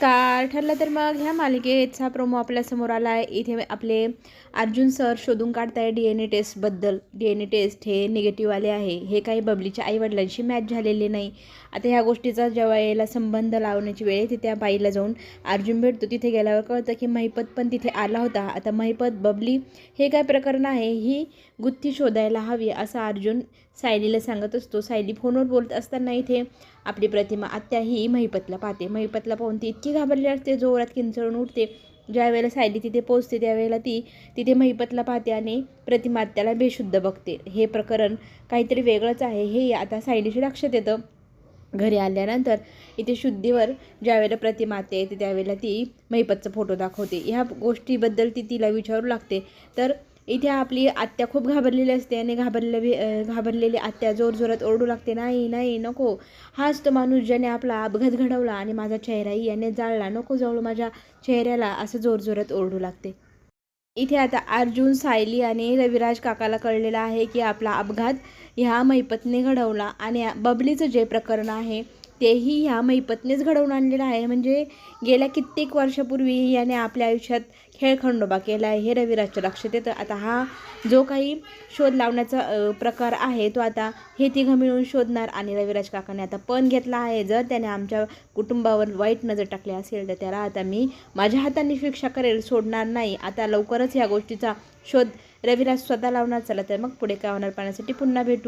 नमस्कार. ठरलं तर मग ह्या मालिकेचा प्रोमो आपल्यासमोर आला आहे. इथे आपले अर्जुन सर शोधून काढताय DNA टेस्टबद्दल. DNA टेस्ट हे निगेटिव्ह आले आहे. हे काही बबलीच्या आईवडिलांशी मॅच झालेले नाही. आता ह्या गोष्टीचा जेव्हा याला संबंध लावण्याची वेळ येते त्या बाईला जाऊन अर्जुन भेटतो. तिथे गेल्यावर कळतं की महिपत पण तिथे आला होता. आता महिपत बबली हे काय प्रकरण आहे ही गुत्ती शोधायला हवी असं अर्जुन सायलीला सांगत असतो. सायली फोनवर बोलत असताना इथे आपली प्रतिमा आत्या ही महिपतला पाहते. महिपतला पाहून ती इतकी घाबरली असते, जोरात किंचाळून उठते. ज्या वेळेला सायली तिथे पोहोचते त्यावेळेला ती तिथे महिपतला पाहते आणि प्रतिमा आत्याला बेशुद्ध बघते. हे प्रकरण काहीतरी वेगळंच आहे हे आता सायलीच्या लक्षात येतं. घरी आल्यानंतर इथे शुद्धीवर ज्यावेळेला प्रतिमा आत्या येते त्यावेळेला ती महिपतचा फोटो दाखवते. ह्या गोष्टीबद्दल ती तिला विचारू लागते. तर इथे आपली आत्या खूप घाबरलेली असते आणि घाबरलेली आत्या जोरजोरात ओरडू लागते, नाही नाही नको, हाच तो माणूस ज्याने आपला अपघात घडवला आणि माझा चेहराही याने जाळला, नको जवळ माझ्या चेहऱ्याला, असं जोरजोरात ओरडू लागते. इथे आता अर्जुन, सायली आणि रविराज काकाला कळलेलं आहे की आपला अपघात ह्या महिपतने घडवला आणि बबलीचं जे प्रकरण आहे तेही ह्या महिपतनेच घडवून आणलेलं आहे. म्हणजे गेल्या कित्येक वर्षापूर्वी याने आपल्या आयुष्यात खेळखंडोबा केला आहे हे रविराजच्या लक्षात येतं. आता हा जो काही शोध लावण्याचा प्रकार आहे तो आता हे तिघं मिळून शोधणार आणि रविराज काकाने आता पण घेतला आहे. जर त्याने आमच्या कुटुंबावर वाईट नजर टाकली असेल तर त्याला आता मी माझ्या हाताने शिक्षा करेल, सोडणार नाही. आता लवकरच ह्या गोष्टीचा शोध रविराज स्वतः लावणार. चला तर मग पुढे काय होणार पाहण्यासाठी पुन्हा भेटू.